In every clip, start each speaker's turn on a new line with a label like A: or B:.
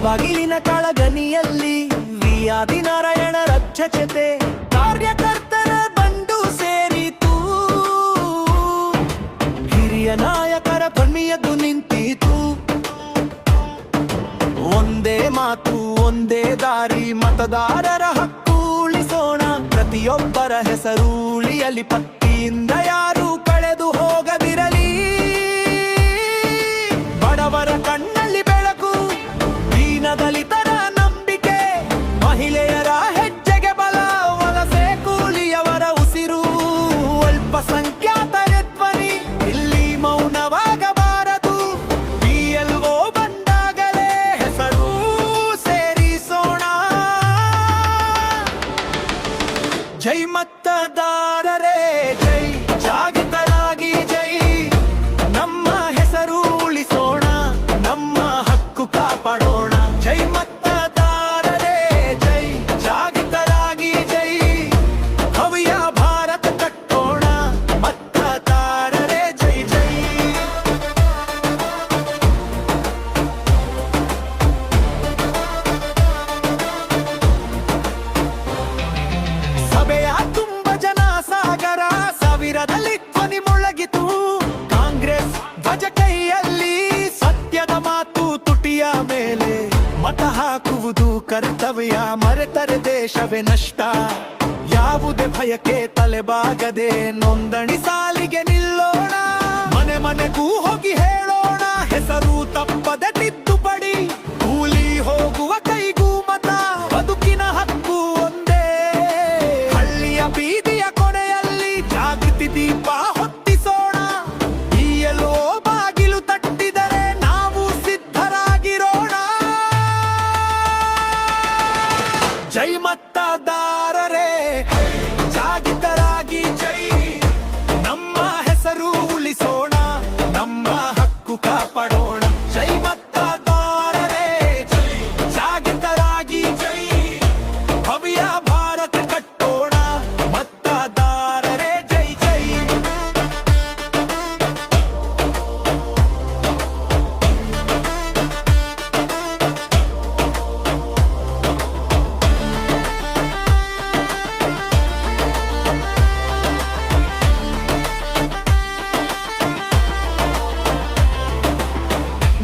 A: ಮುಳಬಾಗಿಲಿನ ಕಳಗನಿಯಲ್ಲಿ ವಿಯಾದಿನಾರಾಯಣರ ಅಧ್ಯಕ್ಷತೆ ಕಾರ್ಯಕರ್ತರ ಬಂಡು ಸೇರಿತು. ಹಿರಿಯ ನಾಯಕರ ಕಣ್ಣಿಯದ್ದು ನಿಂತಿತು. ಒಂದೇ ಮಾತು ಒಂದೇ ದಾರಿ, ಮತದಾರರ ಹಕ್ಕು ಉಳಿಸೋಣ. ಪ್ರತಿಯೊಬ್ಬರ ಹೆಸರು ಉಳಿಯಲಿ, ಪಟ್ಟಿಯಿಂದ ಯಾರು ಕಳೆದು ಹೋಗದಿರಲಿ. ಬಡವರ ಕಣ್ಣಲ್ಲಿ ಬೆಳಕು, ದೀನದಲಿತರ ನಂಬಿಕೆ, ಮಹಿಳೆಯರ ಹೆಜ್ಜೆಗೆ ಬಲ, ವಲಸೆ ಕೂಲಿಯವರ ಉಸಿರು, ಅಲ್ಪಸಂಖ್ಯಾತರ ಧ್ವನಿ ಇಲ್ಲಿ ಮೌನವಾಗಬಾರದು. PLO ಬಂದಾಗಲೇ ಹೆಸರು ಸೇರಿಸೋಣ. ಜೈ ಮತದಾರರೇ ಜೈ, ಜಾಗೃತರಾಗಿ ಜೈ. ನಮ್ಮ ಹೆಸರು ಉಳಿಸೋಣ, ನಮ್ಮ ಹಕ್ಕು ಕಾಪಾಡೋಣ. ಜೈ ಮತದಾರರೇ ಜೈ, ಜಾಗೃತರಾಗಿ ಜೈ. ಭವ್ಯ ಭಾರತ ಕಟ್ಟೋಣ, ಮತದಾರರೇ ಜೈ ಜೈ. ಸಭೆಯ ತುಂಬ ಜನ ಸಾಗರ, ಸಾವಿರದಲ್ಲಿ ಧ್ವನಿ ಮೊಳಗಿತು. ಕಾಂಗ್ರೆಸ್ ಧ್ವಜ ಕೈಯಲ್ಲಿ, ಸತ್ಯದ ಮಾತು ತುಟಿಯ ಮೇಲೆ. ಮತ ಹಾಕುವುದು ಕರ್ತವ್ಯ, ಮರೆತರೆ ದೇಶವೇ ನಷ್ಟ. ಯಾವುದೇ ಭಯಕ್ಕೆ ತಲೆಬಾಗದೆ ನೋಂದಣಿ ಸಾಲಿಗೆ ನಿಲ್ಲೋಣ. ಮನೆ ಮನೆಗೂ ಹೋಗಿ ಹೇಳೋಣ, ಹೆಸರು ತಪ್ಪದೆ ತಿದ್ದುಪಡಿ. ಕೂಲಿ ಹೋಗುವ ಕೈಗೂ ಮತ, ಬದುಕಿನ ಹಕ್ಕು ಒಂದೇ. ಹಳ್ಳಿಯ ಬೀದಿಯ ಕೊನೆಯಲ್ಲಿ ಜಾಗೃತಿ ದೀಪ ಹೊತ್ತಿಸೋಣ. PLO ಬಾಗಿಲು ತಟ್ಟಿದರೆ ನಾವು ಸಿದ್ಧರಾಗಿರೋಣ. ಜೈ ಮತದಾರರೇ ಜಾಗೃತರಾಗಿ ಜೈ. ನಮ್ಮ ಹೆಸರು ಉಳಿಸೋಣ, ನಮ್ಮ ಹಕ್ಕು ಕಾಪಾಡೋಣ. ಜೈ ಮತದಾರರೇ ಜೈ, ಜಾಗೃತರಾಗಿ ಜೈ. ಭವ್ಯ ಭಾರತ ಕಟ್ಟೋಣ, ಮತದಾರರೇ ಜೈ ಜೈ.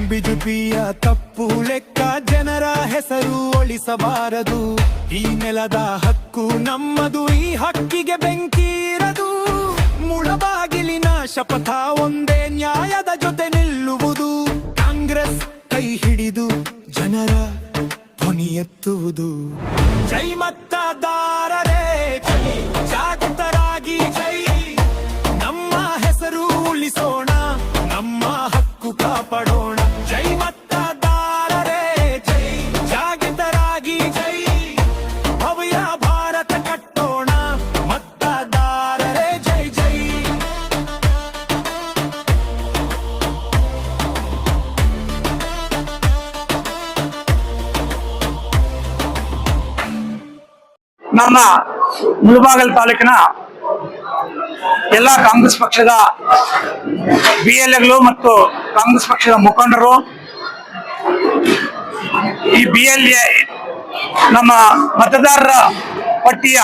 A: ಬಿಜೆಪಿಯ ತಪ್ಪು ಲೆಕ್ಕ, ಜನರ ಹೆಸರು ಒಳಿಸಬಾರದು. ಈ ನೆಲದ ಹಕ್ಕು ನಮ್ಮದು, ಈ ಹಕ್ಕಿಗೆ ಬೆಂಕಿ ಇರದು. ಮುಳಬಾಗಿಲಿನ ಶಪಥ ಒಂದೇ, ನ್ಯಾಯದ ಜೊತೆ ನಿಲ್ಲುವುದು. ಕಾಂಗ್ರೆಸ್ ಕೈ ಹಿಡಿದು ಜನರ ಧ್ವನಿ ಎತ್ತುವುದು. ಜೈ ಮತದಾರರೇ ಜೈ, ಜಾಗೃತರಾಗಿ ಜೈ. ನಮ್ಮ ಹೆಸರು ಉಳಿಸೋಣ, ನಮ್ಮ ಹಕ್ಕು ಕಾಪಾಡೋಣ. ಜೈ ಮತದಾರರೇ ಜೈ, ಜಾಗೃತರಾಗಿ ಜೈ. ಭವ್ಯ ಭಾರತ ಕಟ್ಟೋಣ, ಮತದಾರರೇ ಜೈ ಜೈ.
B: ನಮ್ಮ ಮುಳಬಾಗಿಲು ತಾಲೂಕಿನ ಎಲ್ಲ ಕಾಂಗ್ರೆಸ್ ಪಕ್ಷದ BLAಗಳು ಮತ್ತು ಕಾಂಗ್ರೆಸ್ ಪಕ್ಷದ ಮುಖಂಡರು ಈ BLA ನಮ್ಮ ಮತದಾರರ ಪಟ್ಟಿಯ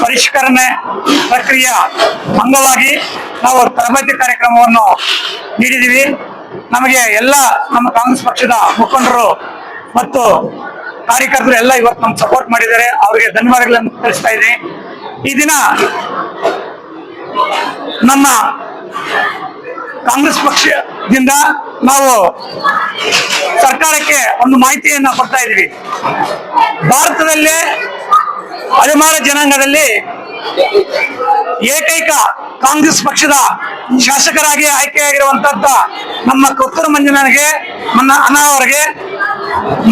B: ಪರಿಷ್ಕರಣೆ ಪ್ರಕ್ರಿಯೆ ಅಂಗವಾಗಿ ನಾವು ತರಬೇತಿ ಕಾರ್ಯಕ್ರಮವನ್ನು ನೀಡಿದ್ದೀವಿ. ನಮಗೆ ಎಲ್ಲ ನಮ್ಮ ಕಾಂಗ್ರೆಸ್ ಪಕ್ಷದ ಮುಖಂಡರು ಮತ್ತು ಕಾರ್ಯಕರ್ತರು ಎಲ್ಲ ಇವತ್ತು ನಮ್ಗೆ ಸಪೋರ್ಟ್ ಮಾಡಿದ್ದಾರೆ. ಅವರಿಗೆ ಧನ್ಯವಾದಗಳನ್ನು ತಿಳಿಸ್ತಾ ಇದ್ದೀನಿ. ಈ ದಿನ ನಮ್ಮ ಕಾಂಗ್ರೆಸ್ ಪಕ್ಷದಿಂದ ನಾವು ಸರ್ಕಾರಕ್ಕೆ ಒಂದು ಮಾಹಿತಿಯನ್ನ ಕೊಡ್ತಾ ಇದ್ದೀವಿ. ಭಾರತದಲ್ಲೇ ಅಲೆಮಾರಿ ಜನಾಂಗದಲ್ಲಿ ಏಕೈಕ ಕಾಂಗ್ರೆಸ್ ಪಕ್ಷದ ಶಾಸಕರಾಗಿ ಆಯ್ಕೆಯಾಗಿರುವಂತಹದ್ದ ನಮ್ಮ ಕೊತ್ತೂರು ಮಂಜುನಾಥ್ಗೆ ಅಣ್ಣಾ ಅವರಿಗೆ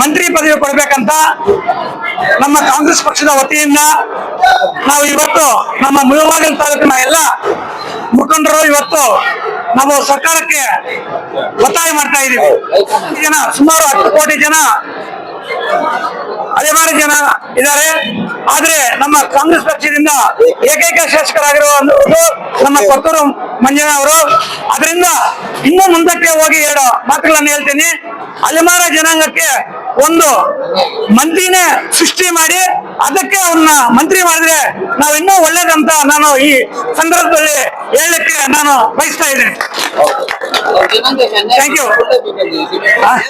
B: ಮಂತ್ರಿ ಪದವಿ ಕೊಡಬೇಕಂತ ನಮ್ಮ ಕಾಂಗ್ರೆಸ್ ಪಕ್ಷದ ವತಿಯಿಂದ ನಾವು ಇವತ್ತು ನಮ್ಮ ಮುಳಬಾಗಿಲು ತಾಲೂಕಿನ ಎಲ್ಲ ಮುಖಂಡರು ಇವತ್ತು ನಾವು ಸರ್ಕಾರಕ್ಕೆ ಒತ್ತಾಯ ಮಾಡ್ತಾ ಇದ್ದೀವಿ. ಜನ ಸುಮಾರು 10 ಕೋಟಿ ಜನ ಅಲೆಮಾರಿ ಜನ ಇದ್ದಾರೆ. ಆದ್ರೆ ನಮ್ಮ ಕಾಂಗ್ರೆಸ್ ಪಕ್ಷದಿಂದ ಏಕೈಕ ಶಾಸಕರಾಗಿರುವ ನಮ್ಮ ಕೊತ್ತೂರು ಮಂಜಣ್ಣ ಅವರು. ಅದರಿಂದ ಇನ್ನೂ ಮುಂದಕ್ಕೆ ಹೋಗಿ 2 ಮಾತುಗಳನ್ನು ಹೇಳ್ತೀನಿ. ಅಲೆಮಾರಿ ಜನಾಂಗಕ್ಕೆ ಒಂದು ಮಂತ್ರಿನೇ ಸೃಷ್ಟಿ ಮಾಡಿ ಅದಕ್ಕೆ ಅವ್ರನ್ನ ಮಂತ್ರಿ ಮಾಡಿದ್ರೆ ನಾವ್ ಇನ್ನೂ ಒಳ್ಳೇದಂತ ನಾನು ಈ ಸಂದರ್ಭದಲ್ಲಿ ಹೇಳಲಿಕ್ಕೆ ನಾನು ಬಯಸ್ತಾ ಇದ್ದೇನೆ. Thank you.